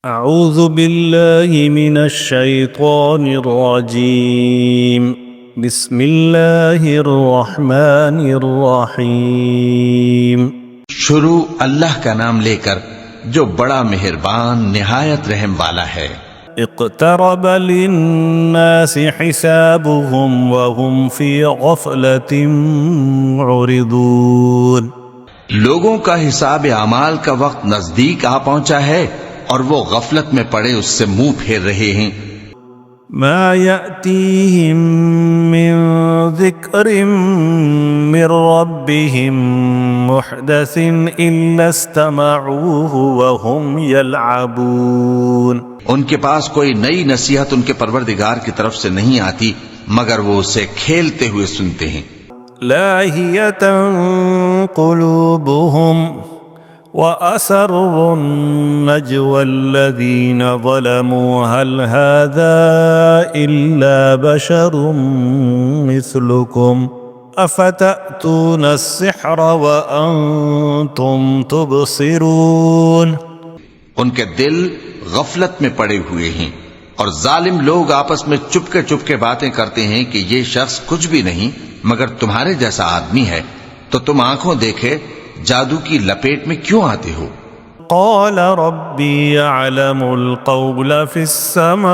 أعوذ بالله من الشيطان الرجيم بسم الله الرحمن الرحيم شروع اللہ کا نام لے کر جو بڑا مہربان نہایت رحم والا ہے۔ اقترب للناس حسابهم وهم في غفلة معرضون لوگوں کا حساب اعمال کا وقت نزدیک آ پہنچا ہے اور وہ غفلت میں پڑے اس سے منہ پھیر رہے ہیں۔ ما يأتيهم من ذكر من ربهم محدث إلا استمعوه وهم يلعبون ان کے پاس کوئی نئی نصیحت ان کے پروردگار کی طرف سے نہیں آتی مگر وہ اسے کھیلتے ہوئے سنتے ہیں۔ لاهية قلوبهم وأسروا النجوى الذين ظلموا هل هذا إلا بشر مثلكم أفتأتون السحر وأنتم تبصرون ان کے دل غفلت میں پڑے ہوئے ہیں اور ظالم لوگ آپس میں چپکے باتیں کرتے ہیں کہ یہ شخص کچھ بھی نہیں مگر تمہارے جیسا آدمی ہے، تو تم آنکھوں دیکھے جادو کی لپیٹ میں کیوں آتے ہو؟ قال ربي يعلم القول في السماء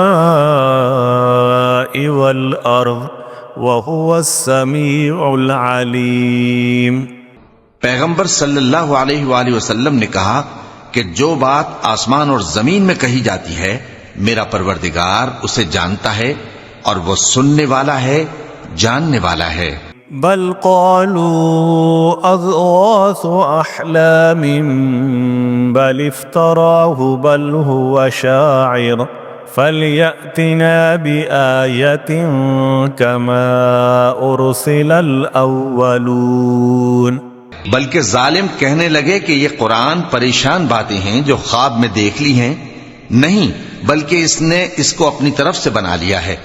والأرض وهو السميع العليم پیغمبر صلی اللہ علیہ وآلہ وسلم نے کہا کہ جو بات آسمان اور زمین میں کہی جاتی ہے میرا پروردگار اسے جانتا ہے اور وہ سننے والا ہے، جاننے والا ہے۔ بل قالوا اضغاث احلام بل افتراه بل هو شاعر فليأتنا بآية كما أرسل الأولون بلکہ ظالم کہنے لگے کہ یہ قرآن پریشان باتیں ہیں جو خواب میں دیکھ لی ہیں، نہیں بلکہ اس نے اس کو اپنی طرف سے بنا لیا ہے،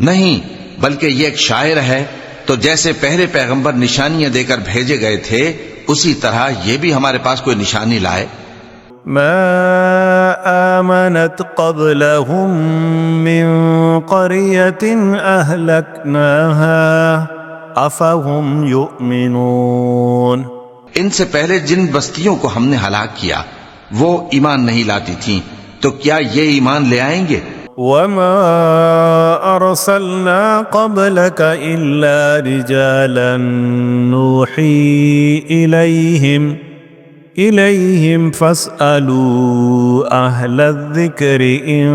نہیں بلکہ یہ ایک شاعر ہے، تو جیسے پہلے پیغمبر نشانیاں دے کر بھیجے گئے تھے اسی طرح یہ بھی ہمارے پاس کوئی نشانی لائے۔ ما آمنت قبلهم من قرية أهلكناها أفهم يؤمنون ان سے پہلے جن بستیوں کو ہم نے ہلاک کیا وہ ایمان نہیں لاتی تھیں، تو کیا یہ ایمان لے آئیں گے؟ وما أرسلنا قبلك إلا رجالا نوحي إليهم فاسألوا أهل الذكر إن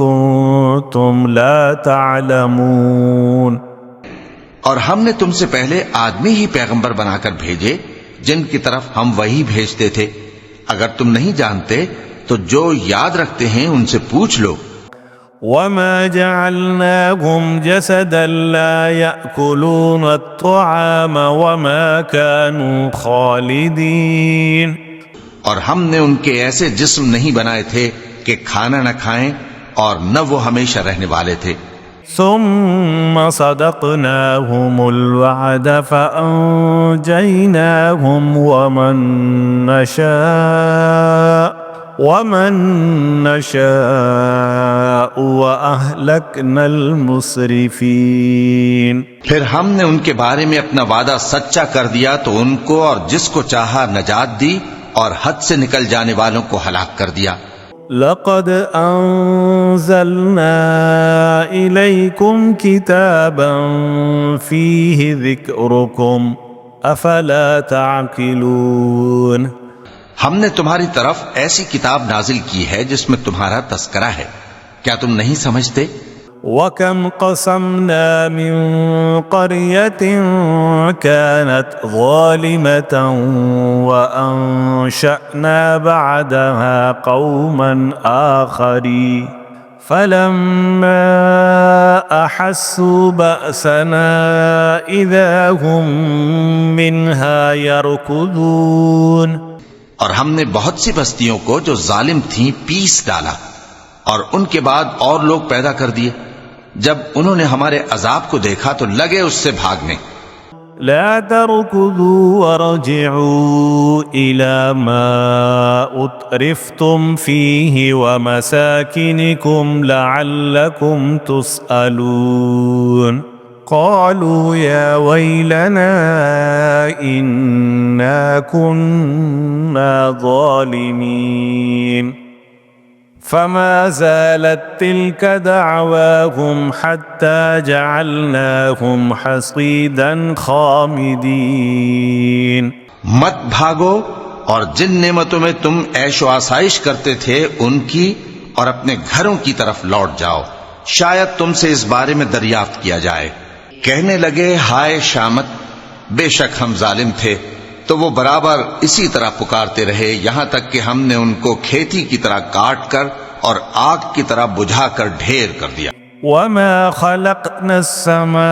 كنتم لا تعلمون اور ہم نے تم سے پہلے آدمی ہی پیغمبر بنا کر بھیجے جن کی طرف ہم وہی بھیجتے تھے، اگر تم نہیں جانتے تو جو یاد رکھتے ہیں ان سے پوچھ لو۔ وما جعلناهم جسدا لا يأكلون الطعام وما كانوا خالدين اور ہم نے ان کے ایسے جسم نہیں بنائے تھے کہ کھانا نہ کھائیں اور نہ وہ ہمیشہ رہنے والے تھے۔ ثم صدقناهم الوعد فأنجيناهم ومن نشاء وأهلكنا المسرفين پھر ہم نے ان کے بارے میں اپنا وعدہ سچا کر دیا تو ان کو اور جس کو چاہا نجات دی اور حد سے نکل جانے والوں کو ہلاک کر دیا۔ لقد أنزلنا إليكم كتابا فيه ذكركم أفلا تعقلون ہم نے تمہاری طرف ایسی کتاب نازل کی ہے جس میں تمہارا تذکرہ ہے، کیا تم نہیں سمجھتے؟ وَكَمْ قَصَمْنَا مِنْ قَرْيَةٍ كَانَتْ ظَالِمَةً وَأَنشَأْنَا بَعْدَهَا قَوْمًا آخَرِينَ فَلَمَّا أَحَسُّوا بَأْسَنَا إِذَا هُمْ مِنْهَا يَرْكُضُونَ اور ہم نے بہت سی بستیوں کو جو ظالم تھیں پیس ڈالا اور ان کے بعد اور لوگ پیدا کر دیے، جب انہوں نے ہمارے عذاب کو دیکھا تو لگے اس سے بھاگنے۔ لا تركضوا وارجعوا إلى ما أترفتم فيه ومساكنكم لعلكم تسألون قالوا يا ويلنا إنا كنا ظالمين فما زالت تلك دعواهم حتى جعلناهم حصيدا خامدين مت بھاگو اور جن نعمتوں میں تم عیش و آسائش کرتے تھے ان کی اور اپنے گھروں کی طرف لوٹ جاؤ، شاید تم سے اس بارے میں دریافت کیا جائے۔ کہنے لگے ہائے شامت، بے شک ہم ظالم تھے، تو وہ برابر اسی طرح پکارتے رہے یہاں تک کہ ہم نے ان کو کھیتی کی طرح کاٹ کر اور آگ کی طرح بجھا کر ڈھیر کر دیا۔ وما خلقنا السماء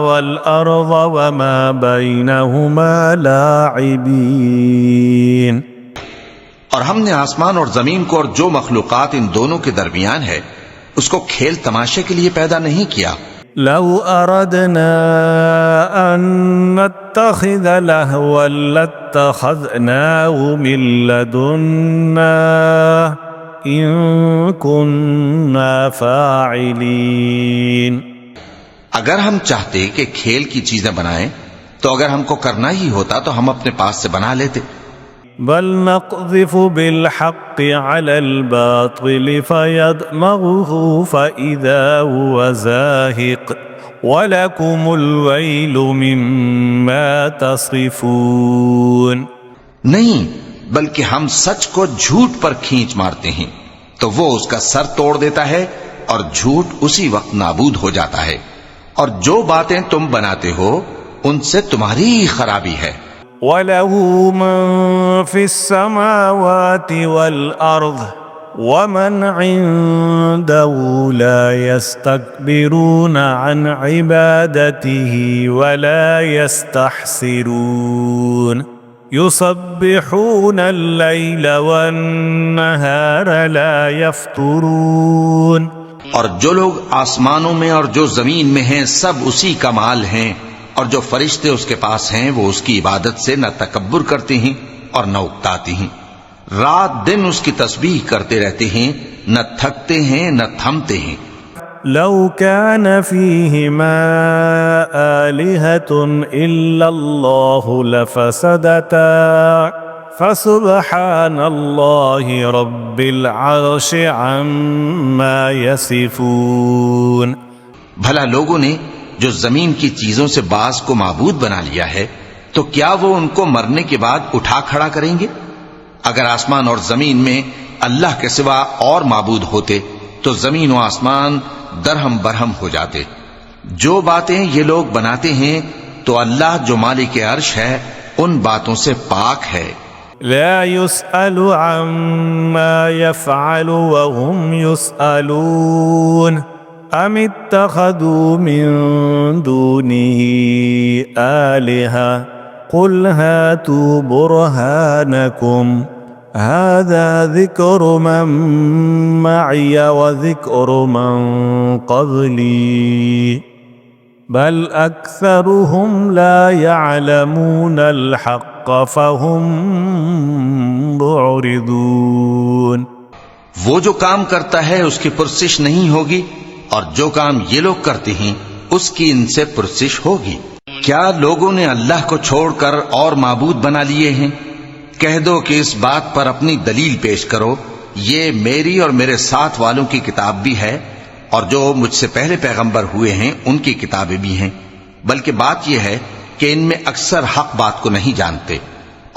والأرض وما بينهما لاعبين اور ہم نے آسمان اور زمین کو اور جو مخلوقات ان دونوں کے درمیان ہے اس کو کھیل تماشے کے لیے پیدا نہیں کیا۔ لو أردنا أن نتخذ لهوا لاتخذناه من لدنا إن كنا فاعلين اگر ہم چاہتے کہ کھیل کی چیزیں بنائیں تو اگر ہم کو کرنا ہی ہوتا تو ہم اپنے پاس سے بنا لیتے۔ بل نقذف بالحق على الباطل فيدمغه فإذا هو زاهق وَلَكُمُ الْوَيْلُ مِمَّا تَصِفُونَ نہیں، بلکہ ہم سچ کو جھوٹ پر کھینچ مارتے ہیں تو وہ اس کا سر توڑ دیتا ہے اور جھوٹ اسی وقت نابود ہو جاتا ہے، اور جو باتیں تم بناتے ہو ان سے تمہاری ہی خرابی ہے۔ وَلَهُ مَن فِي السَّمَاوَاتِ وَالْأَرْضِ وَمَنْ عِندَهُ لَا يَسْتَكْبِرُونَ عَنْ عِبَادَتِهِ وَلَا يَسْتَحْسِرُونَ يُسَبِّحُونَ اللَّيْلَ وَالنَّهَارَ لَا يَفْتُرُونَ اور جو لوگ آسمانوں میں اور جو زمین میں ہیں سب اسی کا مال ہیں، اور جو فرشتے اس کے پاس ہیں وہ اس کی عبادت سے نہ تکبر کرتے ہیں اور نہ اکتاتے ہیں، رات دن اس کی تسبیح کرتے رہتے ہیں، نہ تھکتے ہیں نہ تھمتے ہیں۔ لو كان فيهما آلهة إلا الله لفسدتا فسبحان الله رب العرش عما يصفون بھلا لوگوں نے جو زمین کی چیزوں سے بعض کو معبود بنا لیا ہے تو کیا وہ ان کو مرنے کے بعد اٹھا کھڑا کریں گے؟ اگر آسمان اور زمین میں اللہ کے سوا اور معبود ہوتے تو زمین و آسمان درہم برہم ہو جاتے۔ جو باتیں یہ لوگ بناتے ہیں تو اللہ جو مالک عرش ہے ان باتوں سے پاک ہے۔ لا يسأل عما يفعل وهم يسألون أم اتخذوا من دونه آلهة قل هاتوا برهانكم هذا ذكر من معي وذكر من قبلي بل أكثرهم لا يعلمون الحق فهم معرضون وہ جو کام کرتا ہے اس کی پرسش نہیں ہوگی، اور جو کام یہ لوگ کرتے ہیں اس کی ان سے پرسش ہوگی۔ کیا لوگوں نے اللہ کو چھوڑ کر اور معبود بنا لیے ہیں؟ کہہ دو کہ اس بات پر اپنی دلیل پیش کرو، یہ میری اور میرے ساتھ والوں کی کتاب بھی ہے، اور جو مجھ سے پہلے پیغمبر ہوئے ہیں ان کی کتابیں بھی ہیں، بلکہ بات یہ ہے کہ ان میں اکثر حق بات کو نہیں جانتے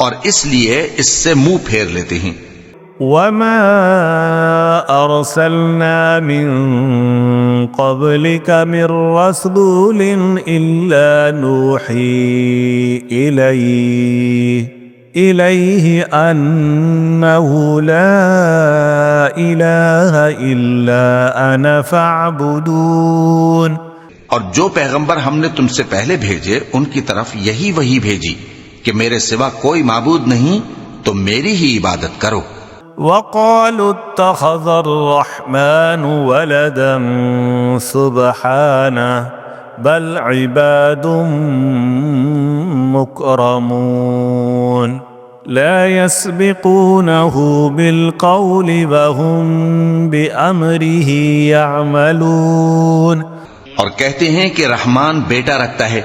اور اس لیے اس سے منہ پھیر لیتے ہیں۔ وما أرسلنا من قبلك من رسول إلا نوحي إليه أنه لا إله إلا أنا فاعبدون اور جو پیغمبر ہم نے تم سے پہلے بھیجے ان کی طرف یہی وحی بھیجی کہ میرے سوا کوئی معبود نہیں تو میری ہی عبادت کرو۔ وقالوا اتخذ الرحمن ولدا سبحانه بل عباد مكرمون لا يسبقونه بالقول وهم بأمره يعملون. اور کہتے ہیں کہ رحمان بیٹا رکھتا ہے،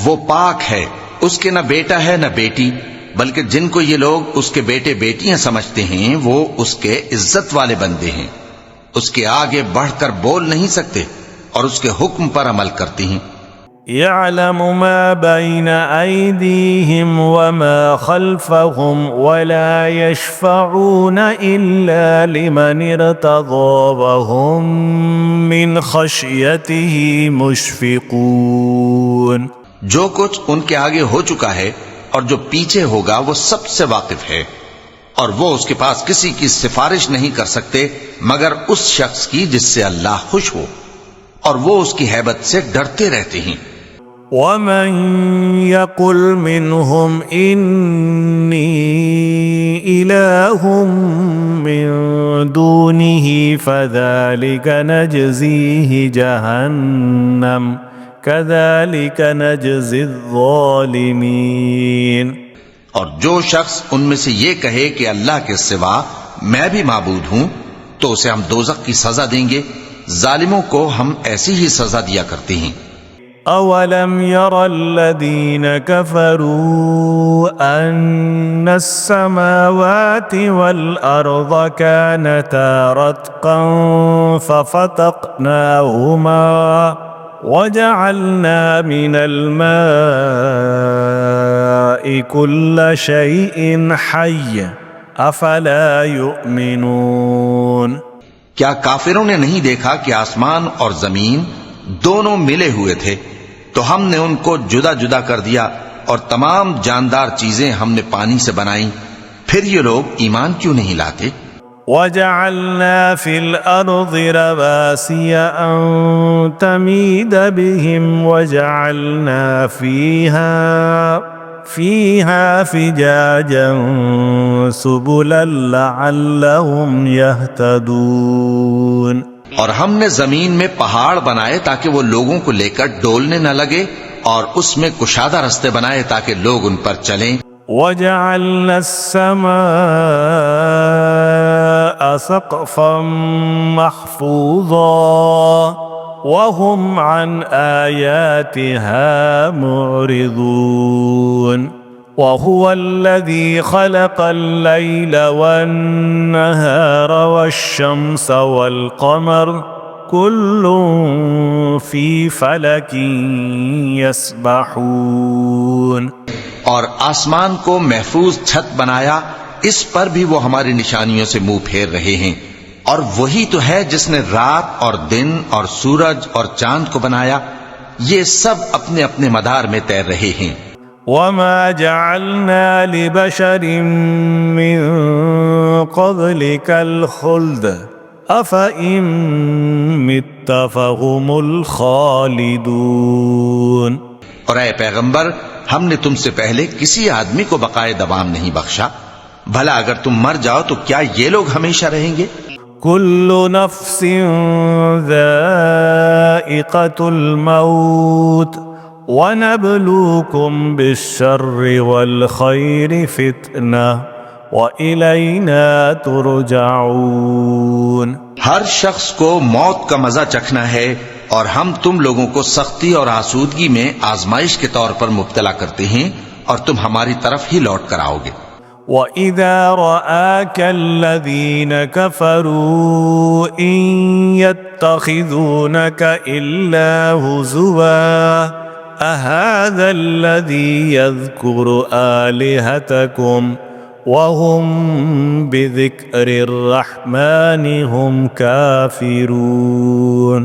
وہ پاک ہے، اس کے نہ بیٹا ہے نہ بیٹی، بلکہ جن کو یہ لوگ اس کے بیٹے بیٹیاں سمجھتے ہیں وہ اس کے عزت والے بندے ہیں، اس کے آگے بڑھ کر بول نہیں سکتے اور اس کے حکم پر عمل کرتے ہیں. يعلم ما بين أيديهم وما خلفهم ولا يشفعون إلا لمن ارتضى وهم من خشيته مشفقون. جو کچھ ان کے آگے ہو چکا ہے اور جو پیچھے ہوگا وہ سب سے واقف ہے، اور وہ اس کے پاس کسی کی سفارش نہیں کر سکتے مگر اس شخص کی جس سے اللہ خوش ہو، اور وہ اس کی ہیبت سے ڈرتے رہتے ہیں. ومن يقل منهم إني إله من دونه فذلك نجزيه جهنم كذلك نجزي الظالمين. اور جو شخص ان میں سے یہ کہے کہ اللہ کے سوا میں بھی معبود ہوں تو اسے ہم دوزخ کی سزا دیں گے، ظالموں کو ہم ایسی ہی سزا دیا کرتے ہیں. أولم ير الذين كفروا أن السماوات والأرض كانتا رتقا ففتقناهما وجعلنا من الماء كل شيء حي أفلا يؤمنون. کیا کافروں نے نہیں دیکھا کہ آسمان اور زمین دونوں ملے ہوئے تھے تو ہم نے ان کو جدا جدا کر دیا اور تمام جاندار چیزیں ہم نے پانی سے بنائیں، پھر یہ لوگ ایمان کیوں نہیں لاتے؟ وَجَعَلْنَا فِي الْأَرْضِ رَوَاسِيَ أَن تَمِيدَ بِهِمْ وَجَعَلْنَا فِيهَا فِجَاجًا سُبُلًا لَعَلَّهُمْ يَهْتَدُونَ. اور ہم نے زمین میں پہاڑ بنائے تاکہ وہ لوگوں کو لے کر ڈولنے نہ لگے، اور اس میں کشادہ رستے بنائے تاکہ لوگ ان پر چلیں. وَجَعَلْنَا السَّمَاءَ سَقْفًا مَحْفُوظًا وَهُمْ عَنْ آيَاتِهَا مُعْرِضُونَ. وَهُوَ الَّذِي خَلَقَ اللَّيْلَ وَالنَّهَارَ وَالشَّمْسَ وَالْقَمَرَ كُلٌّ فِي فَلَكٍ يَسْبَحُونَ. اور آسمان کو محفوظ چھت بنایا، اس پر بھی وہ ہماری نشانیوں سے منہ پھیر رہے ہیں، اور وہی تو ہے جس نے رات اور دن اور سورج اور چاند کو بنایا، یہ سب اپنے اپنے مدار میں تیر رہے ہیں. وَمَا جَعَلْنَا لِبَشَرٍ مِّن قَبْلِكَ الْخُلْدَ أَفَإِن مِّتَّ فَهُمُ الْخَالِدُونَ. اور اے پیغمبر، ہم نے تم سے پہلے کسی آدمی کو بقائے دوام نہیں بخشا، بھلا اگر تم مر جاؤ تو کیا یہ لوگ ہمیشہ رہیں گے؟ كُلُّ نَفْسٍ ذَائِقَةُ الْمَوْتِ وَنَبْلُوكُمْ بِالشَّرِّ وَالْخَيْرِ فِتْنَةً وَإِلَيْنَا تُرْجَعُونَ. ہر شخص کو موت کا مزہ چکھنا ہے، اور ہم تم لوگوں کو سختی اور آسودگی میں آزمائش کے طور پر مبتلا کرتے ہیں، اور تم ہماری طرف ہی لوٹ کر آؤ گے. وَإِذَا رَآكَ الَّذِينَ كَفَرُوا إِن يَتَّخِذُونَكَ إِلَّا هُزُوًا أَهَذَا الَّذِي يَذْكُرُ آلِهَتَكُمْ وَهُمْ بِذِكْرِ الرَّحْمَنِ هُمْ كَافِرُونَ.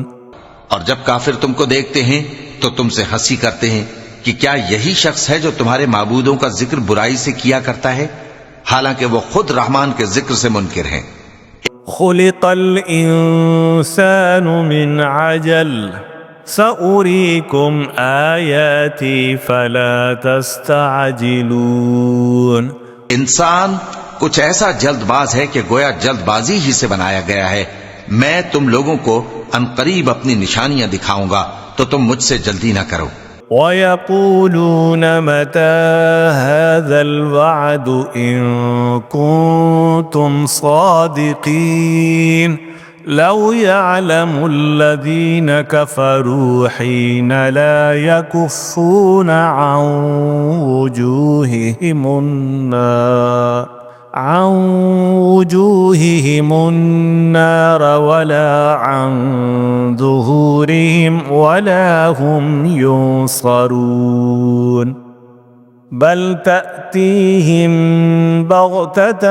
اور جب کافر تم کو دیکھتے ہیں تو تم سے ہنسی کرتے ہیں کہ کیا یہی شخص ہے جو تمہارے معبودوں کا ذکر برائی سے کیا کرتا ہے، حالانکہ وہ خود رحمان کے ذکر سے منکر ہیں. خُلِقَ الْإِنسَانُ مِنْ عَجَلٍ سَأُرِيكُمْ آيَاتِي فَلَا تَسْتَعْجِلُونَ. انسان کچھ ایسا جلد باز ہے کہ گویا جلد بازی ہی سے بنایا گیا ہے، میں تم لوگوں کو عنقریب اپنی نشانیاں دکھاؤں گا تو تم مجھ سے جلدی نہ کرو۔ وَيَقُولُونَ مَتَى هَذَا الْوَعْدُ إِن كُنتُمْ صَادِقِينَ لَوْ يَعْلَمُ الَّذِينَ كَفَرُوا حِينَ لَا يَكُفُّونَ عَن وُجُوهِهِمُ النَّارَ وَلَا عَن ظُهُورِهِمْ وَلَا هُمْ يُنصَرُونَ بَلْ تَأْتِيهِمْ بَغْتَةً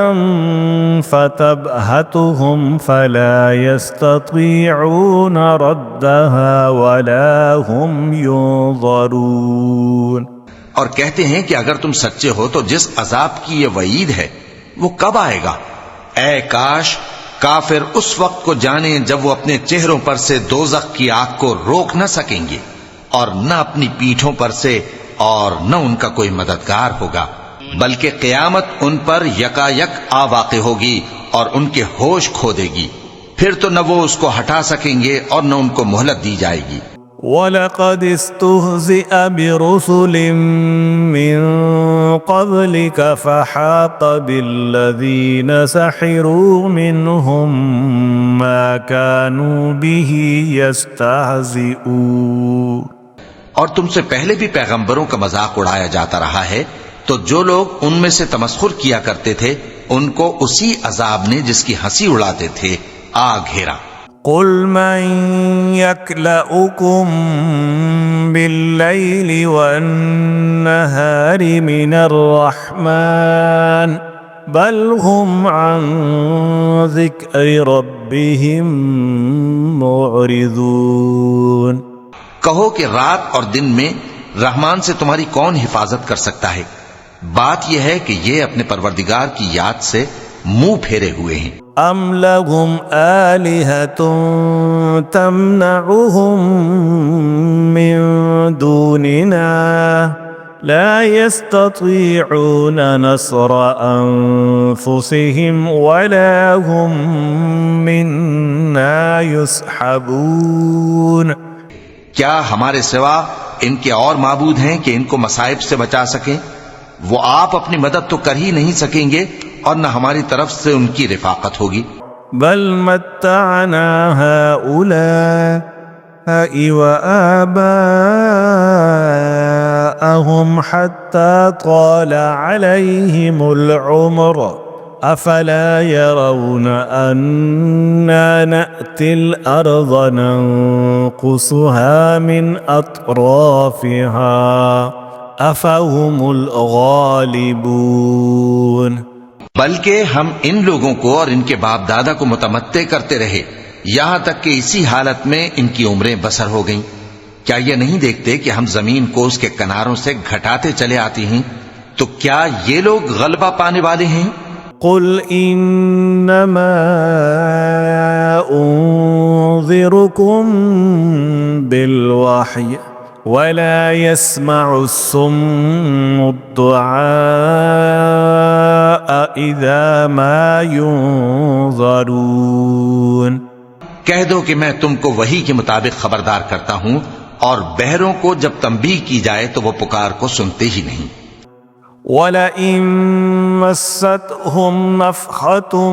فَتَبْهَتُهُمْ فَلَا يَسْتَطِيعُونَ رَدَّهَا وَلَا هُمْ يُنظَرُونَ۔ اور کہتے ہیں کہ اگر تم سچے ہو تو جس عذاب کی یہ وعید ہے وہ کب آئے گا؟ اے کاش کافر اس وقت کو جانیں جب وہ اپنے چہروں پر سے دوزخ کی آگ کو روک نہ سکیں گے اور نہ اپنی پیٹھوں پر سے اور نہ ان کا کوئی مددگار ہوگا، بلکہ قیامت ان پر یکا یک آ واقع ہوگی اور ان کے ہوش کھو دے گی، پھر تو نہ وہ اس کو ہٹا سکیں گے اور نہ ان کو مہلت دی جائے گی۔ وَلَقَدِ اسْتُهْزِئَ بِرُسُلٍ مِّن قَبْلِكَ فَحَاقَ بِالَّذِينَ سَخِرُوا مِنْهُمْ مَا كَانُوا بِهِ يَسْتَهْزِئُونَ۔ اور تم سے پہلے بھی پیغمبروں کا مذاق اڑایا جاتا رہا ہے، تو جو لوگ ان میں سے تمسخر کیا کرتے تھے ان کو اسی عذاب نے جس کی ہنسی اڑاتے تھے آ گھیرا۔ قُلْ مَنْ يَكْلَؤُكُمْ بِاللَّيْلِ وَالنَّهَارِ مِنَ الرَّحْمَنِ بَلْ هُمْ عَنْ ذِكْرِ رَبِّهِمْ مُعْرِضُونَ۔ کہو کہ رات اور دن میں رحمان سے تمہاری کون حفاظت کر سکتا ہے؟ بات یہ ہے کہ یہ اپنے پروردگار کی یاد سے منہ پھیرے ہوئے ہیں۔ ام لهم آلهة تمنعهم من دوننا لا يستطيعون نصر أنفسهم ولا هم منا يسحبون۔ کیا ہمارے سوا ان کے اور معبود ہیں کہ ان کو مصائب سے بچا سکیں؟ وہ آپ اپنی مدد تو کر ہی نہیں سکیں گے اور نہ ہماری طرف سے ان کی رفاقت ہوگی۔ بل متعنا هؤلاء وآباءهم حتى طال عليهم العمر أفلا يرون أنا نأتي الأرض ننقصها من أطرافها أفهم الغالبون۔ بلکہ ہم ان لوگوں کو اور ان کے باپ دادا کو متمتع کرتے رہے یہاں تک کہ اسی حالت میں ان کی عمریں بسر ہو گئیں۔ کیا یہ نہیں دیکھتے کہ ہم زمین کو اس کے کناروں سے گھٹاتے چلے آتے ہیں؟ تو کیا یہ لوگ غلبہ پانے والے ہیں؟ قل انما انذركم بالوحی ولا يسمع الصم الدعاء اذا ما ينذرون۔ کہہ دو کہ میں تم کو وحی کے مطابق خبردار کرتا ہوں، اور بہروں کو جب تنبیہ کی جائے تو وہ پکار کو سنتے ہی نہیں۔ وَلَئِن مَّسَّتْهُمْ نَفْحَةٌ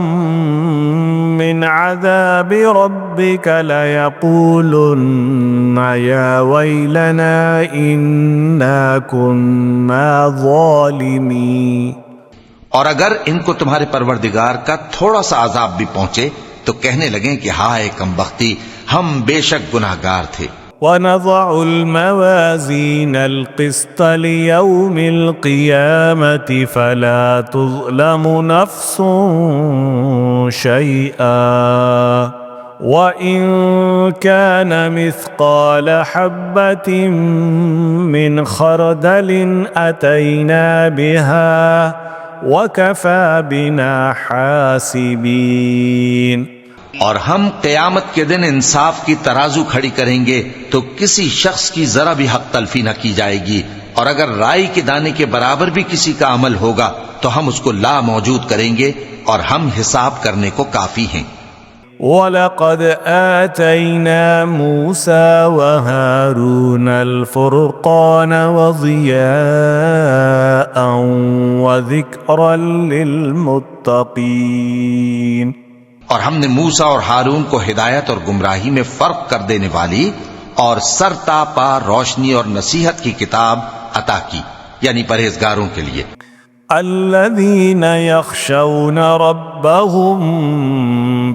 مِّنْ عَذَابِ رَبِّكَ لَيَقُولُنَّ يَا وَيْلَنَا إِنَّا كُنَّا ظَالِمِينَ۔ اور اگر ان کو تمہارے پروردگار کا تھوڑا سا عذاب بھی پہنچے تو کہنے لگیں کہ ہائے کم بختی، ہم بے شک گناہگار تھے۔ وَنَضَعُ الْمَوَازِينَ الْقِسْطَ لِيَوْمِ الْقِيَامَةِ فَلَا تُظْلَمُ نَفْسٌ شَيْئًا وَإِن كَانَ مِثْقَالَ حَبَّةٍ مِّنْ خَرْدَلٍ أَتَيْنَا بِهَا وَكَفَى بِنَا حَاسِبِينَ۔ اور ہم قیامت کے دن انصاف کی ترازو کھڑی کریں گے تو کسی شخص کی ذرا بھی حق تلفی نہ کی جائے گی، اور اگر رائی کے دانے کے برابر بھی کسی کا عمل ہوگا تو ہم اس کو لا موجود کریں گے، اور ہم حساب کرنے کو کافی ہیں۔ وَلَقَدْ آتَيْنَا مُوسَى وَهَارُونَ الْفُرْقَانَ وَضِيَاءً وَذِكْرًا لِلْمُتَّقِينَ اور ہم نے موسیٰ اور ہارون کو ہدایت اور گمراہی میں فرق کر دینے والی اور سرتا پا روشنی اور نصیحت کی کتاب عطا کی، یعنی پرہیزگاروں کے لیے۔ الذين يخشون ربهم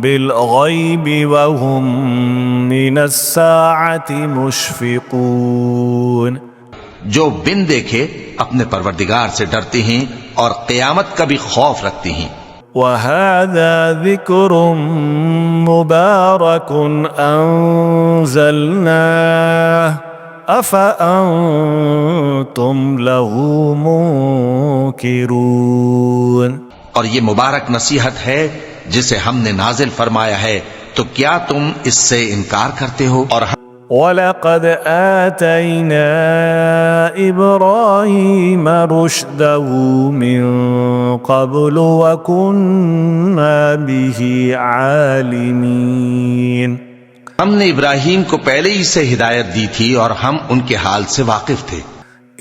بالغيب وهم من الساعة مشفقون، جو بن دیکھے اپنے پروردگار سے ڈرتے ہیں اور قیامت کا بھی خوف رکھتے ہیں۔ وهذا ذكر مبارك أنزلناه أفأنتم له منكرون۔ اور یہ مبارک نصیحت ہے جسے ہم نے نازل فرمایا ہے، تو کیا تم اس سے انکار کرتے ہو؟ اور وَلَقَدْ آتَيْنَا إِبْرَاهِيمَ رُشْدَهُ مِنْ قَبْلُ وَكُنَّا بِهِ عَالِمِينَ۔ ہم نے ابراہیم کو پہلے ہی سے ہدایت دی تھی اور ہم ان کے حال سے واقف تھے۔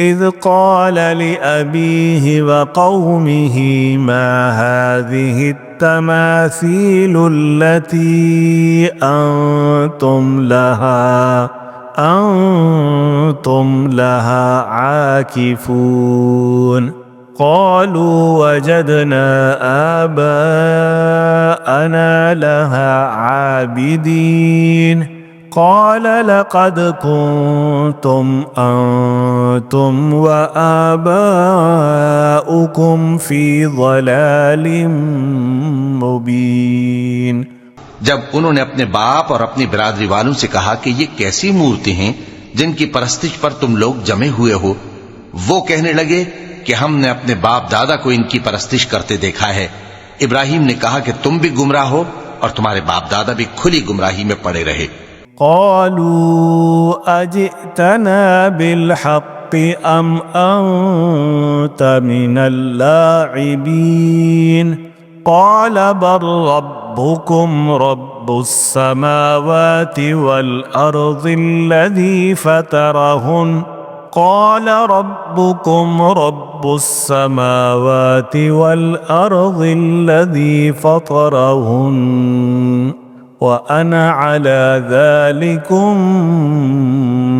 إِذْ قَالَ لِأَبِيهِ وَقَوْمِهِ مَا هَذِهِ التَّمَاثِيلُ الَّتِي أَنْتُمْ لَهَا عَاكِفُونَ قَالُوا وَجَدْنَا آبَاءَنَا لَهَا عَابِدِينَ قال لقد كنتم أنتم وآباؤكم في ضلال مبين۔ جب انہوں نے اپنے باپ اور اپنی برادری والوں سے کہا کہ یہ کیسی مورتی ہیں جن کی پرستش پر تم لوگ جمے ہوئے ہو، وہ کہنے لگے کہ ہم نے اپنے باپ دادا کو ان کی پرستش کرتے دیکھا ہے۔ ابراہیم نے کہا کہ تم بھی گمراہ ہو اور تمہارے باپ دادا بھی کھلی گمراہی میں پڑے رہے۔ قالوا أجئتنا بالحق أم أنت من اللاعبين قال بل ربكم رب السماوات والأرض الذي فطرهن قال ربكم رب السماوات والأرض الذي فطرهن وَأَنَا عَلَى ذَلِكُمْ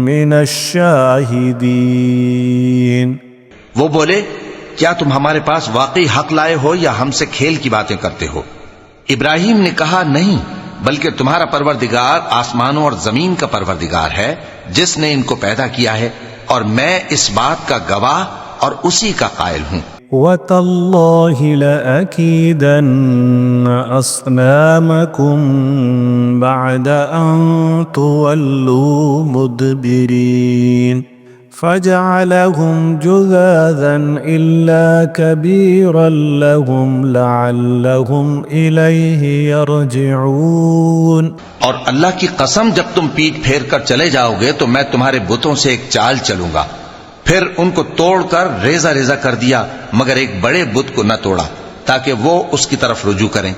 مِنَ الشَّاهِدِينَ۔ وہ بولے کیا تم ہمارے پاس واقعی حق لائے ہو یا ہم سے کھیل کی باتیں کرتے ہو؟ ابراہیم نے کہا نہیں، بلکہ تمہارا پروردگار آسمانوں اور زمین کا پروردگار ہے جس نے ان کو پیدا کیا ہے، اور میں اس بات کا گواہ اور اسی کا قائل ہوں۔ وَتَاللَّهِ لَأَكِيدَنَّ أَصْنَامَكُمْ بَعْدَ أَن تُوَلُّوا مُدْبِرِينَ فَجَعَلَهُمْ جُذَاذًا إِلَّا كَبِيرًا لَهُمْ لَعَلَّهُمْ إِلَيْهِ يَرْجِعُونَ۔ اور اللہ کی قسم جب تم پیٹ پھیر کر چلے جاؤ گے تو میں تمہارے بتوں سے ایک چال چلوں گا۔ پھر ان کو توڑ کر ریزہ ریزہ کر دیا، مگر ایک بڑے بت کو نہ توڑا تاکہ وہ اس کی طرف رجوع کریں۔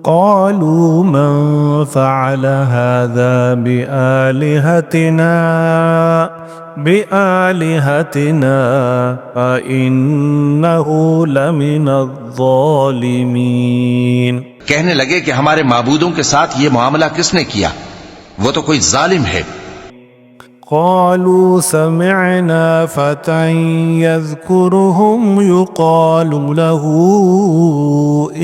قالوا من فعل هذا بآلهتنا فإنه لمن الظالمين۔ کہنے لگے کہ ہمارے معبودوں کے ساتھ یہ معاملہ کس نے کیا؟ وہ تو کوئی ظالم ہے۔ قالوا سمعنا فتى يذكرهم يقال له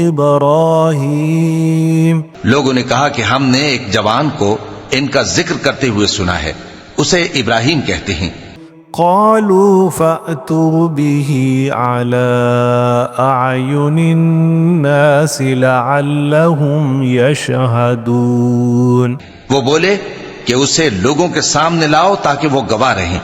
إبراهيم۔ لوگوں نے کہا کہ ہم نے ایک جوان کو ان کا ذکر کرتے ہوئے سنا ہے، اسے ابراہیم کہتے ہیں۔ قالوا فأتوا به على أعين الناس لعلهم يشهدون۔ وہ بولے کہ اسے لوگوں کے سامنے لاؤ تاکہ وہ گواہ رہیں۔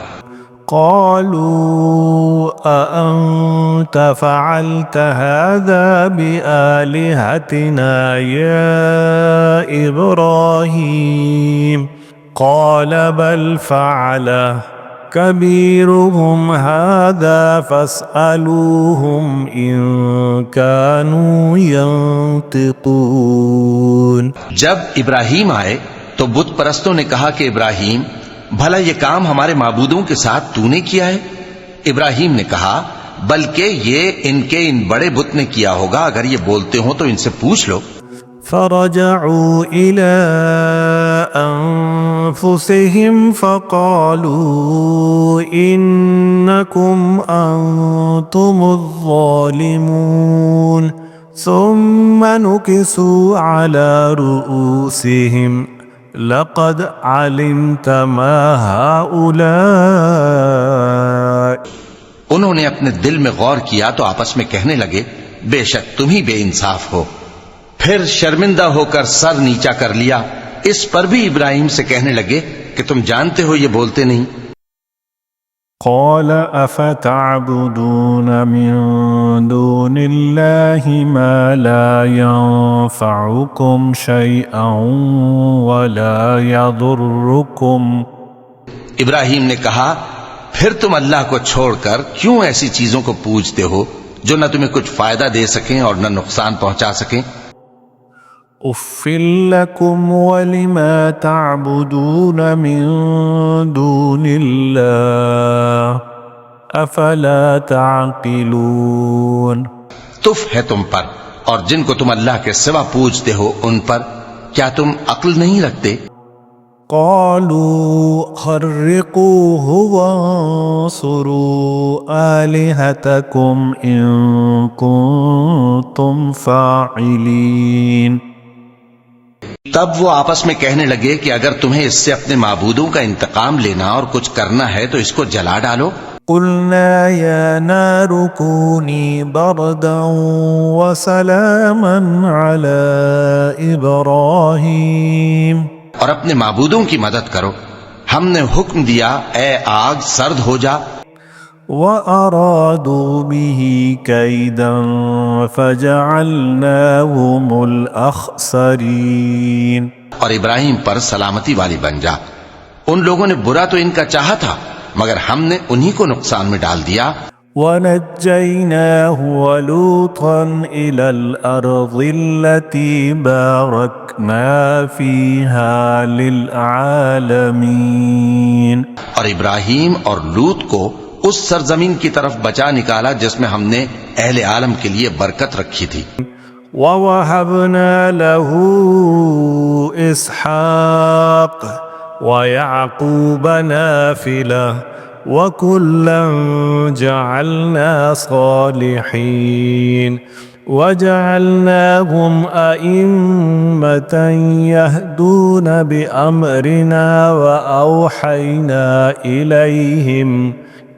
قالوا أأنت فعلت هذا بآلهتنا يا إبراهيم قال بل فعله كبيرهم هذا فاسألوهم إن كانوا ينطقون۔ جب ابراہیم آئے تو بت پرستوں نے کہا کہ ابراہیم، بھلا یہ کام ہمارے معبودوں کے ساتھ تو نے کیا ہے؟ ابراہیم نے کہا، بلکہ یہ ان کے ان بڑے بت نے کیا ہوگا، اگر یہ بولتے ہوں تو ان سے پوچھ لو۔ فرجعوا إلى أنفسهم فقالوا إنكم أنتم الظالمون ثم نكسوا على رؤوسهم لقد علمت ما هؤلاء۔ انہوں نے اپنے دل میں غور کیا تو آپس میں کہنے لگے، بے شک تم ہی بے انصاف ہو۔ پھر شرمندہ ہو کر سر نیچا کر لیا۔ اس پر بھی ابراہیم سے کہنے لگے کہ تم جانتے ہو یہ بولتے نہیں۔ قال افتعبدون من دون الله ما لا ينفعكم شيئا ولا يضركم۔ ابراہیم نے کہا، پھر تم اللہ کو چھوڑ کر کیوں ایسی چیزوں کو پوجتے ہو جو نہ تمہیں کچھ فائدہ دے سکیں اور نہ نقصان پہنچا سکیں؟ اف لکم ولما تعبدون من دون اللہ افلا تعقلون۔ تف ہے تم پر اور جن کو تم اللہ کے سوا پوجتے ہو ان پر، کیا تم عقل نہیں رکھتے؟ قالوا حرقوه وانصروا آلهتكم إن كنتم فاعلين۔ تب وہ آپس میں کہنے لگے کہ اگر تمہیں اس سے اپنے معبودوں کا انتقام لینا اور کچھ کرنا ہے تو اس کو جلا ڈالو۔ قلنا يا نار كوني بردا وسلاما على إبراهيم۔ اور اپنے معبودوں کی مدد کرو، ہم نے حکم دیا اے آگ سرد ہو جا۔ وَأَرَادُوا بِهِ كَيْدًا فَجَعَلْنَاهُمُ الْأَخْسَرِينَ۔ اور ابراہیم پر سلامتی والی بن جا، ان لوگوں نے برا تو ان کا چاہا تھا مگر ہم نے انہی کو نقصان میں ڈال دیا۔ وَنَجَّيْنَاهُ وَلُوطًا إِلَى الْأَرْضِ الَّتِي بَارَكْنَا فِيهَا لِلْعَالَمِينَ۔ اور ابراہیم اور لوط کو اس سرزمین کی طرف بچا نکالا جس میں ہم نے اہل عالم کے لیے برکت رکھی تھی۔ وَوَهَبْنَا لَهُ إِسْحَاقَ وَيَعْقُوبَ نَافِلَةً وَكُلًّا جَعَلْنَا صَالِحِينَ وَجَعَلْنَاهُمْ أَئِمَّةً يَهْدُونَ بِأَمْرِنَا وَأَوْحَيْنَا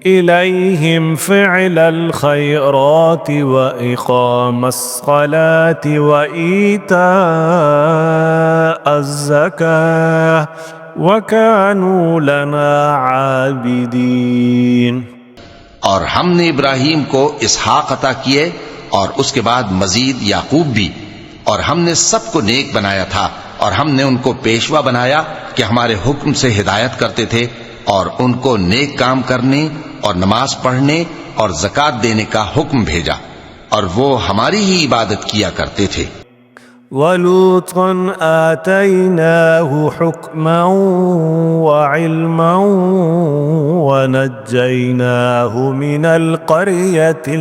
إِلَيْهِمْ فِعْلَ الْخَيْرَاتِ وَإِقَامَ الصَّلَاةِ وَإِيتَاءَ الزَّكَاةِ وَكَانُوا لَنَا عَابِدِينَ۔ اور ہم نے ابراہیم کو اسحاق عطا کیے اور اس کے بعد مزید یعقوب بھی، اور ہم نے سب کو نیک بنایا تھا، اور ہم نے ان کو پیشوا بنایا کہ ہمارے حکم سے ہدایت کرتے تھے اور ان کو نیک کام کرنے اور نماز پڑھنے اور زکوٰۃ دینے کا حکم بھیجا، اور وہ ہماری ہی عبادت کیا کرتے تھے۔ وَلُوطًا آتَيْنَاهُ حُكْمًا وَعِلْمًا وَنَجَّيْنَاهُ مِنَ الْقَرْيَةِ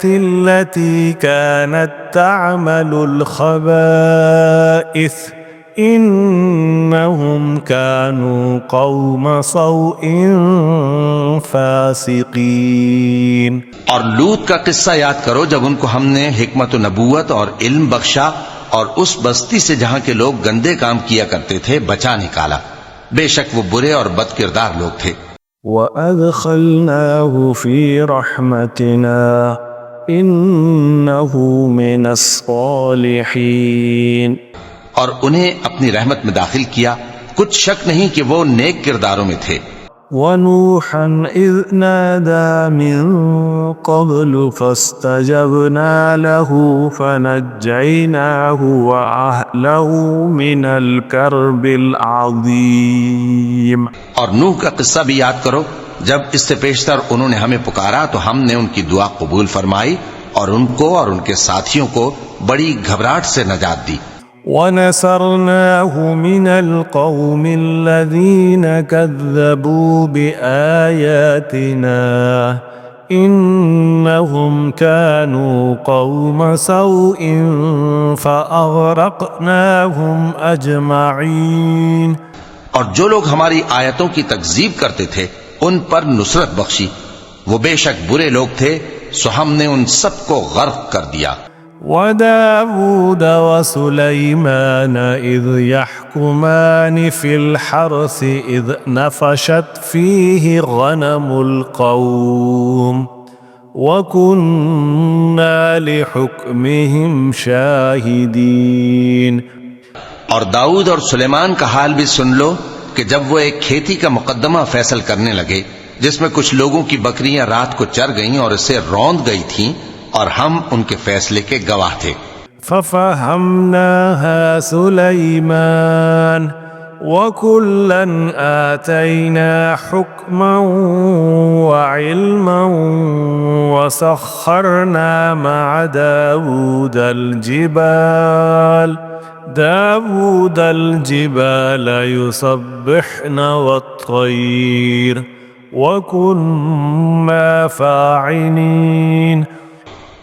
التي كانت تعمل الخبائث إنهم كانوا قوم سوء فاسقين۔ اور لوط کا قصہ یاد کرو جب ان کو ہم نے حکمت و نبوت اور علم بخشا اور اس بستی سے جہاں کے لوگ گندے کام کیا کرتے تھے بچا نکالا، بے شک وہ برے اور بد کردار لوگ تھے۔ وَأَدْخَلْنَاهُ فِي رَحْمَتِنَا إِنَّهُ مِنَ الصَّالِحِينَ۔ اور انہیں اپنی رحمت میں داخل کیا، کچھ شک نہیں کہ وہ نیک کرداروں میں تھے۔ وَنُوحًا إِذْ نَادَى مِن قَبْلُ فَاسْتَجَبْنَا لَهُ فَنَجَّيْنَاهُ وَأَهْلَهُ مِنَ الْكَرْبِ الْعَظِيمِ۔ اور نوح کا قصہ بھی یاد کرو، جب اس سے پیشتر انہوں نے ہمیں پکارا تو ہم نے ان کی دعا قبول فرمائی اور ان کو اور ان کے ساتھیوں کو بڑی گھبراہٹ سے نجات دی۔ ونصرناه من القوم الذين كذبوا بآياتنا إنهم كانوا قوم سوء فأغرقناهم أجمعين۔ اور جو لوگ ہماری آیتوں کی تکذیب کرتے تھے ان پر نصرت بخشی، وہ بے شک برے لوگ تھے، سو ہم نے ان سب کو غرق کر دیا۔ وداود وسليمان إذ يحكمان في الحرث إذ نفشت فيه غنم القوم وكنا لحكمهم شاهدين۔ اور داؤد اور سلیمان کا حال بھی سن لو کہ جب وہ ایک کھیتی کا مقدمہ فیصل کرنے لگے جس میں کچھ لوگوں کی بکریاں رات کو چر گئیں اور اسے روند گئی تھیں، اور ہم ان کے فیصلے کے گواہ تھے۔ ففهمناها سليمان وكلا آتينا حكما وعلما وسخرنا مع داود الجبال يسبحن والطير وكنا فاعلين۔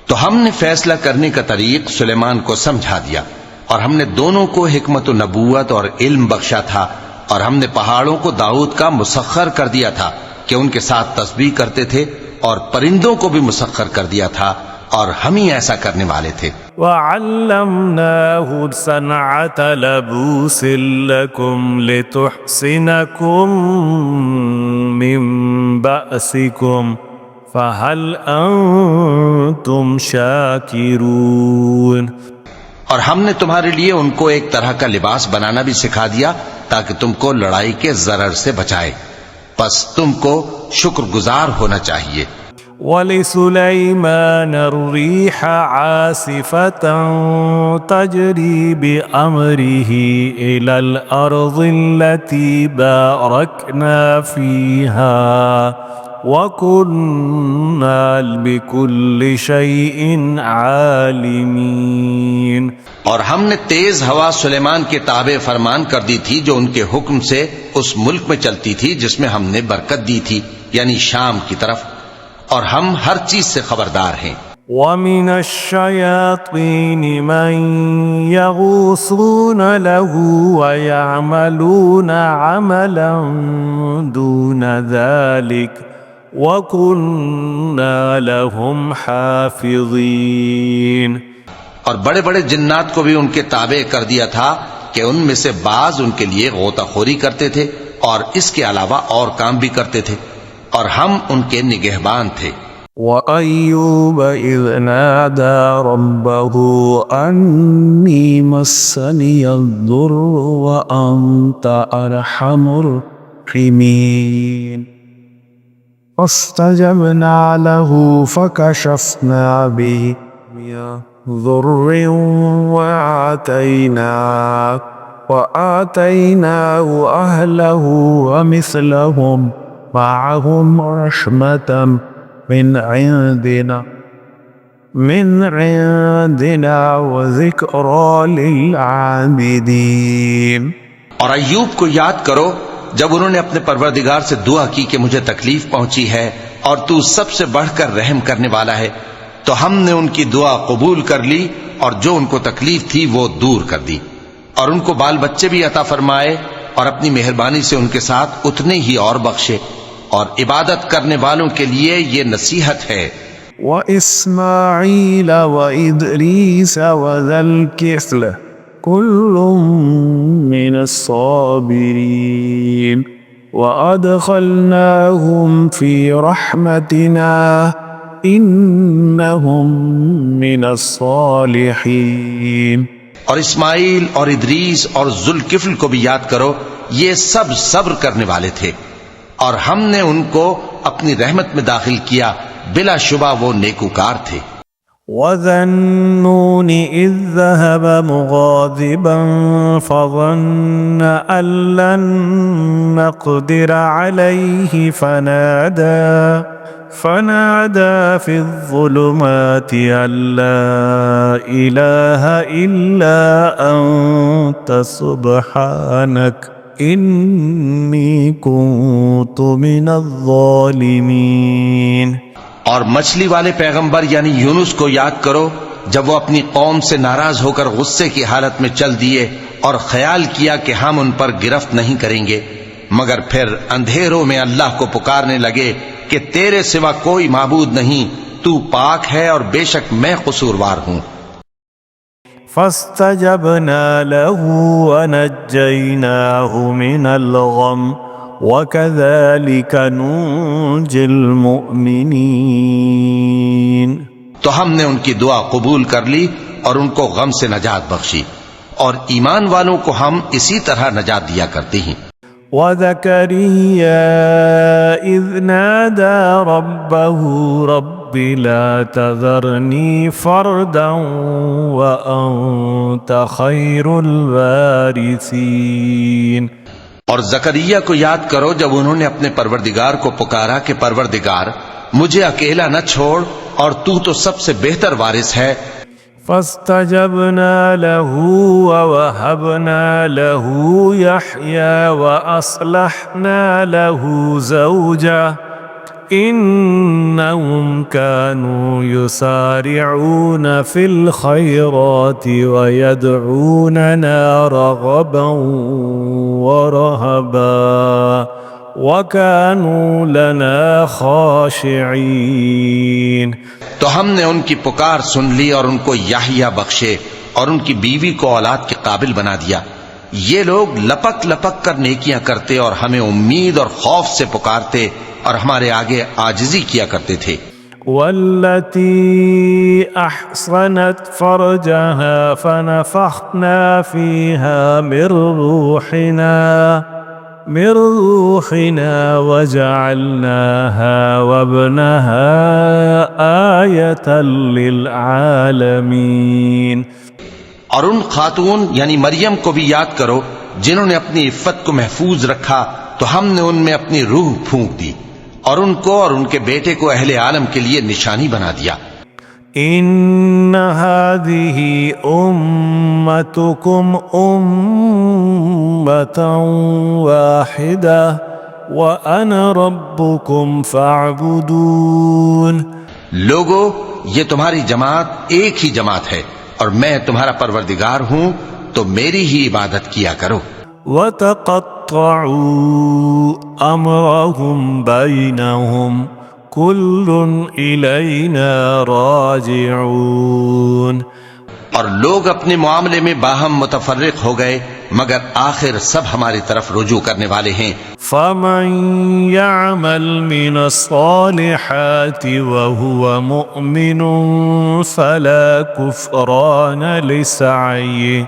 تو ہم نے فیصلہ کرنے کا طریق سلیمان کو سمجھا دیا، اور ہم نے دونوں کو حکمت و نبوت اور علم بخشا تھا، اور ہم نے پہاڑوں کو داؤد کا مسخر کر دیا تھا کہ ان کے ساتھ تسبیح کرتے تھے، اور پرندوں کو بھی مسخر کر دیا تھا، اور ہم ہی ایسا کرنے والے تھے۔ وَعَلَّمْنَاهُ صَنْعَةَ لَبُوسٍ لَكُمْ لِتُحْصِنَكُمْ مِنْ بَأْسِكُمْ فَهَلْ أَنْتُمْ شَاكِرُونَ۔ اور ہم نے تمہارے لیے ان کو ایک طرح کا لباس بنانا بھی سکھا دیا تاکہ تم کو لڑائی کے ضرر سے بچائے، پس تم کو شکر گزار ہونا چاہیے۔ وَلِسُلَيْمَانَ الرِّيحَ عَاصِفَةً تَجْرِي بِأَمْرِهِ إِلَى الْأَرْضِ الَّتِي بَارَكْنَا فِيهَا وَكُنَّا بِكُلِّ شَيْءٍ عَالِمِينَ۔ اور ہم نے تیز ہوا سلیمان کے تابع فرمان کر دی تھی جو ان کے حکم سے اس ملک میں چلتی تھی جس میں ہم نے برکت دی تھی، یعنی شام کی طرف، اور ہم ہر چیز سے خبردار ہیں۔ وَمِنَ الشَّيَاطِينِ مَن يَغُوصُونَ لَهُ وَيَعْمَلُونَ عَمَلًا دُونَ ذَلِكَ وَكُنَّا لَهُمْ حَافِظِينَ۔ اور بڑے بڑے جنات کو بھی ان کے تابع کر دیا تھا کہ ان میں سے بعض ان کے لیے غوطہ خوری کرتے تھے اور اس کے علاوہ اور کام بھی کرتے تھے، اور ہم ان کے نگہبان تھے۔ وَأَيُّوبَ إِذْ نَادَى رَبَّهُ أَنِّي مَسَّنِيَ الضُّرُّ وَأَنْتَ أَرْحَمُ الرَّاحِمِينَ فَاسْتَجَبْنَا لَهُ فَكَشَفْنَا بِهِ ضُرٍّ وَآتَيْنَاهُ أَهْلَهُ وَمِثْلَهُمْ مَعَهُمْ رَحْمَةً من عندنا وذكرى للعابدين۔ اور ایوب کو یاد کرو جب انہوں نے اپنے پروردگار سے دعا کی کہ مجھے تکلیف پہنچی ہے اور تو سب سے بڑھ کر رحم کرنے والا ہے، تو ہم نے ان کی دعا قبول کر لی اور جو ان کو تکلیف تھی وہ دور کر دی، اور ان کو بال بچے بھی عطا فرمائے، اور اپنی مہربانی سے ان کے ساتھ اتنے ہی اور بخشے، اور عبادت کرنے والوں کے لیے یہ نصیحت ہے۔ وَإِسْمَاعِيلَ وَإِدْرِيسَ وَذَا الْكِفْلِ كُلٌّ مِّنَ الصَّابِرِينَ وَأَدْخَلْنَاهُمْ فِي رَحْمَتِنَا إِنَّهُمْ مِنَ الصَّالِحِينَ۔ اور اسماعیل اور ادریس اور ذوالکفل کو بھی یاد کرو، یہ سب صبر کرنے والے تھے، اور ہم نے ان کو اپنی رحمت میں داخل کیا، بلا شبہ وہ نیکوکار تھے۔ وَذَا النُّونِ إِذ ذَّهَبَ مُغَاضِبًا فَظَنَّ أَن لَّن نَّقْدِرَ عَلَيْهِ فنادى في الظلمات أن لا إله إلا أنت سبحانك إني كنت من الظالمين۔ اور مچھلی والے پیغمبر یعنی یونس کو یاد کرو جب وہ اپنی قوم سے ناراض ہو کر غصے کی حالت میں چل دیے اور خیال کیا کہ ہم ان پر گرفت نہیں کریں گے، مگر پھر اندھیروں میں اللہ کو پکارنے لگے کہ تیرے سوا کوئی معبود نہیں، تو پاک ہے اور بے شک میں قصوروار ہوں۔ فاستجبنا له ونجيناه من الغم وكذلك ننجي المؤمنين۔ تو ہم نے ان کی دعا قبول کر لی اور ان کو غم سے نجات بخشی، اور ایمان والوں کو ہم اسی طرح نجات دیا کرتے ہیں۔ وزكريا إذ نادى ربه رب لا تذرني فردا وأنت خير الوارثين۔ اور زکریا کو یاد کرو جب انہوں نے اپنے پروردگار کو پکارا کہ پروردگار مجھے اکیلا نہ چھوڑ اور تو سب سے بہتر وارث ہے۔ فاستجبنا له ووهبنا له يحيى وأصلحنا له زوجه إنهم كانوا يسارعون في الخيرات ويدعوننا رغبا ورهبا وكانوا لنا خاشعين۔ تو ہم نے ان کی پکار سن لی اور ان کو یحییٰ بخشے اور ان کی بیوی کو اولاد کے قابل بنا دیا۔ یہ لوگ لپک لپک کر نیکیاں کرتے اور ہمیں امید اور خوف سے پکارتے اور ہمارے آگے عاجزی کیا کرتے تھے۔ والتي أحصنت فرجها فنفخنا فيها من روحنا وجعلناها وابنها آية للعالمين۔ اور ان خاتون یعنی مریم کو بھی یاد کرو جنہوں نے اپنی عفت کو محفوظ رکھا تو ہم نے ان میں اپنی روح پھونک دی اور ان کو اور ان کے بیٹے کو اہل عالم کے لیے نشانی بنا دیا۔ ان هذه امتكم امة واحدة وانا ربكم فاعبدون۔ لوگو یہ تمہاری جماعت ایک ہی جماعت ہے اور میں تمہارا پروردگار ہوں تو میری ہی عبادت کیا کرو۔ وتقطعوا امرهم بينهم كل إلينا راجعون۔ اور لوگ اپنے معاملے میں باہم متفرق ہو گئے مگر آخر سب ہماری طرف رجوع کرنے والے ہیں۔ فمن يعمل من الصالحات وهو مؤمن فلا كفران لسعيه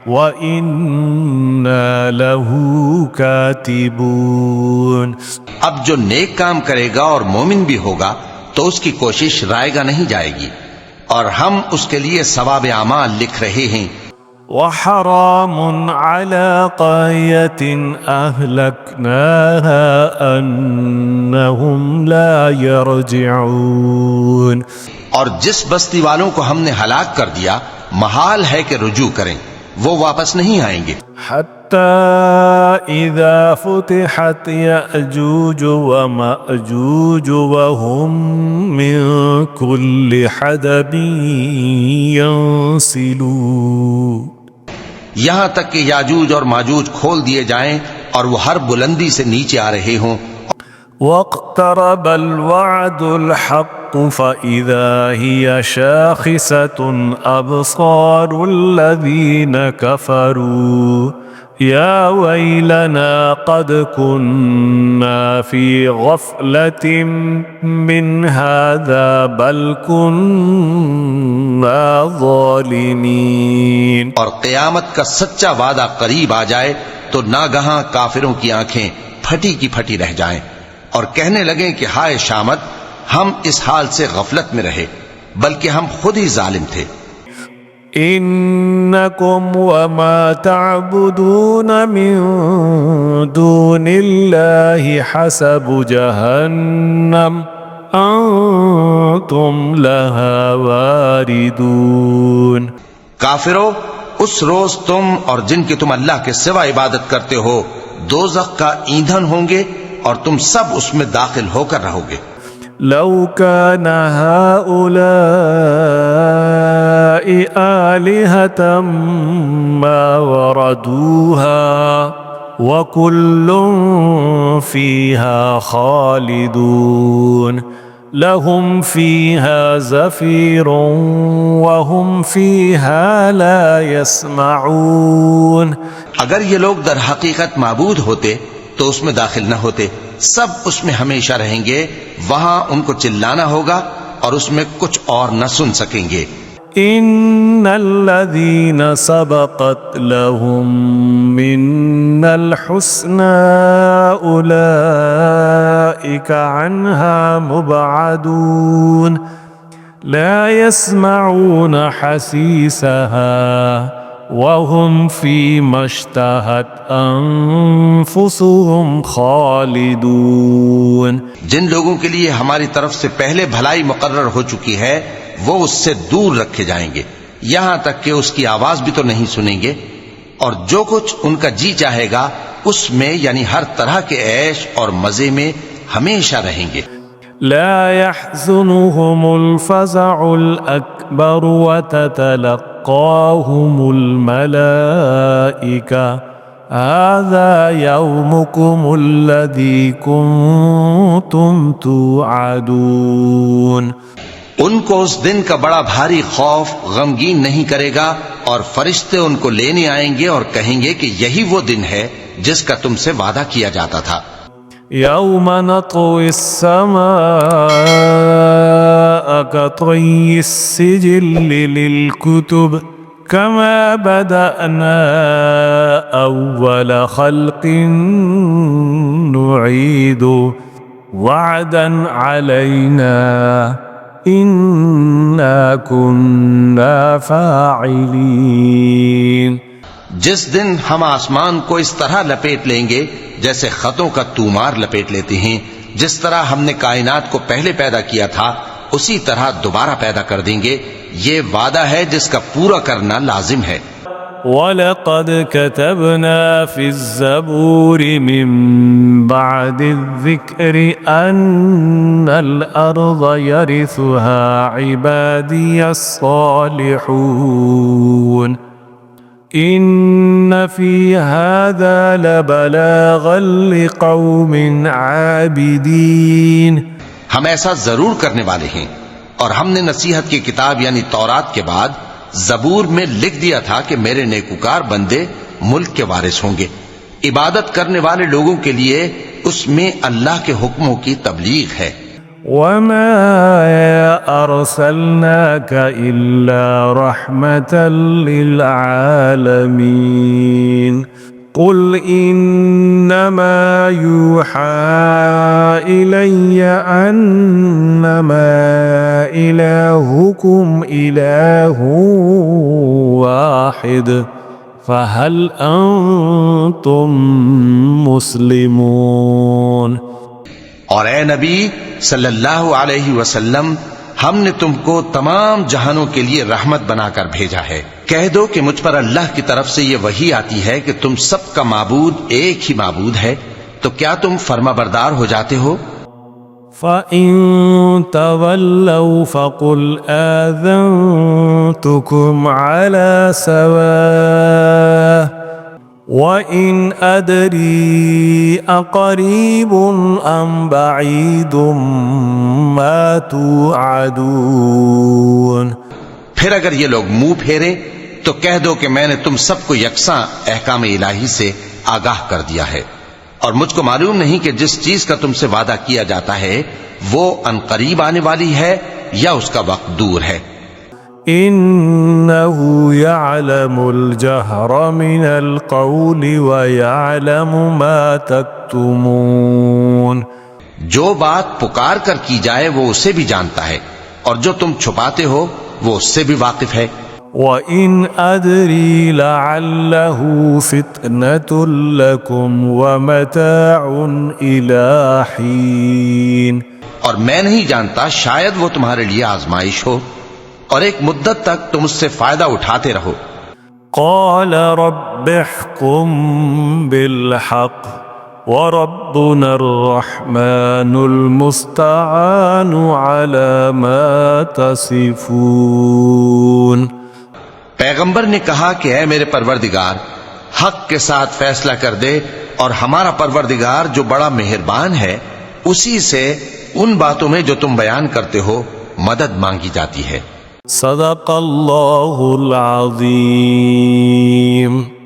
وإنا له كاتبون۔ اب جو نیک کام کرے گا اور مومن بھی ہوگا تو اس کی کوشش رائے گا نہیں جائے گی اور ہم اس کے لیے ثواب اعمال لکھ رہے ہیں۔ وحرام على قرية أهلكناها أنهم لا يرجعون۔ اور جس بستی والوں کو ہم نے ہلاک کر دیا محال ہے کہ رجوع کریں، وہ واپس نہیں آئیں گے۔ حتى إذا فتحت يأجوج ومأجوج وهم من كل حدب ينسلون۔ یہاں تک کہ یاجوج اور ماجوج کھول دیے جائیں اور وہ ہر بلندی سے نیچے آ رہے ہوں۔ واقترب الوعد الحق فإذا هي شاخصة أبصار الذين كفروا يا ويلنا قد كنا في غفلة من هذا بل كنا ظالمين۔ اور قیامت کا سچا وعدہ قریب آ جائے تو ناگہاں کافروں کی آنکھیں پھٹی کی پھٹی رہ جائیں اور کہنے لگیں کہ ہائے شامت، ہم اس حال سے غفلت میں رہے بلکہ ہم خود ہی ظالم تھے۔ انکم وما تعبدون من دون اللہ حسب جہنم أنتم لها واردون. کافرو، اس روز تم اور جن کی تم اللہ کے سوا عبادت کرتے ہو دوزخ کا ایندھن ہوں گے اور تم سب اس میں داخل ہو کر رہو گے. لو كان هؤلاء آلهة ما وردوها وكل فيها خالدون لهم فيها زفير وهم فيها لا يسمعون. اگر یہ لوگ در حقیقت معبود ہوتے تو اس میں داخل نہ ہوتے. سب اس میں ہمیشہ رہیں گے، وہاں ان کو چلانا ہوگا اور اس میں کچھ اور نہ سن سکیں گے. ان الذين سبقت لهم منا الحسنى اولئك عنها مبعدون لا يسمعون حسيسها وهم فيما اشتهت انفسهم خالدون. جن لوگوں کے لیے ہماری طرف سے پہلے بھلائی مقرر ہو چکی ہے وہ اس سے دور رکھے جائیں گے، یہاں تک کہ اس کی آواز بھی تو نہیں سنیں گے، اور جو کچھ ان کا جی چاہے گا اس میں یعنی ہر طرح کے عیش اور مزے میں ہمیشہ رہیں گے. لا يحزنهم الفزع الأكبر وتتلقاهم الملائكة هذا يومكم الذي كنتم توعدون. ان کو اس دن کا بڑا بھاری خوف غمگین نہیں کرے گا، اور فرشتے ان کو لینے آئیں گے اور کہیں گے کہ یہی وہ دن ہے جس کا تم سے وعدہ کیا جاتا تھا. يوم نطوي السماء كطي السجل للكتب كما بدأنا أول خلق نعيد وعدا علينا إنا كنا فاعلين. جس دن ہم آسمان کو اس طرح لپیٹ لیں گے جیسے خطوں کا تومار لپیٹ لیتے ہیں، جس طرح ہم نے کائنات کو پہلے پیدا کیا تھا اسی طرح دوبارہ پیدا کر دیں گے. یہ وعدہ ہے جس کا پورا کرنا لازم ہے. وَلَقَدْ كَتَبْنَا فِي الزَّبُورِ مِن بَعْدِ الذِّكْرِ أَنَّ الْأَرْضَ يَرِثُهَا عِبَادِيَ الصَّالِحُونَ إِنَّ فِي هَذَا لَبَلَاغًا لِقَوْمٍ عَابِدِينَ. ہم ایسا ضرور کرنے والے ہیں، اور ہم نے نصیحت کی کتاب یعنی تورات کے بعد زبور میں لکھ دیا تھا کہ میرے نیکوکار بندے ملک کے وارث ہوں گے. عبادت کرنے والے لوگوں کے لیے اس میں اللہ کے حکموں کی تبلیغ ہے. وَمَا أَرْسَلْنَاكَ إِلَّا رَحْمَةً لِلْعَالَمِينَ قُلْ إِنَّمَا يُوحَى إِلَيَّ أَنَّمَا إِلَٰهُكُمْ إِلَٰهٌ وَاحِدٌ فَهَلْ أَنْتُمْ مُسْلِمُونَ. اور اے نبی صلی اللہ علیہ وسلم، ہم نے تم کو تمام جہانوں کے لیے رحمت بنا کر بھیجا ہے. کہہ دو کہ مجھ پر اللہ کی طرف سے یہ وحی آتی ہے کہ تم سب کا معبود ایک ہی معبود ہے، تو کیا تم فرما بردار ہو جاتے ہو؟ فَإِن تَوَلَّوْا فَقُلْ آذَنْتُكُمْ عَلَى سَوَاءٍ وَإِنْ أَدْرِي أَقَرِيبٌ أَمْ بَعِيدٌ مَا تُوعَدُونَ. پھر اگر یہ لوگ منہ پھیریں تو کہہ دو کہ میں نے تم سب کو یکساں احکام الہی سے آگاہ کر دیا ہے، اور مجھ کو معلوم نہیں کہ جس چیز کا تم سے وعدہ کیا جاتا ہے وہ عنقریب آنے والی ہے یا اس کا وقت دور ہے. إِنَّهُ يَعْلَمُ الْجَهْرَ مِنَ الْقَوْلِ وَيَعْلَمُ مَا تَكْتُمُونَ. جو بات پکار کر کی جائے وہ اسے بھی جانتا ہے، اور جو تم چھپاتے ہو وہ اس سے بھی واقف ہے. وَإِنْ أَدْرِي لَعَلَّهُ فِتْنَةٌ لَكُمْ وَمَتَاعٌ إِلَى حِينٍ. اور میں نہیں جانتا، شاید وہ تمہارے لیے آزمائش ہو اور ایک مدت تک تم اس سے فائدہ اٹھاتے رہو۔ قال رب احكم بالحق وربنا الرحمن المستعان على ما تصفون۔ پیغمبر نے کہا کہ اے میرے پروردگار، حق کے ساتھ فیصلہ کر دے، اور ہمارا پروردگار جو بڑا مہربان ہے اسی سے ان باتوں میں جو تم بیان کرتے ہو مدد مانگی جاتی ہے۔ صدق اللہ العظیم۔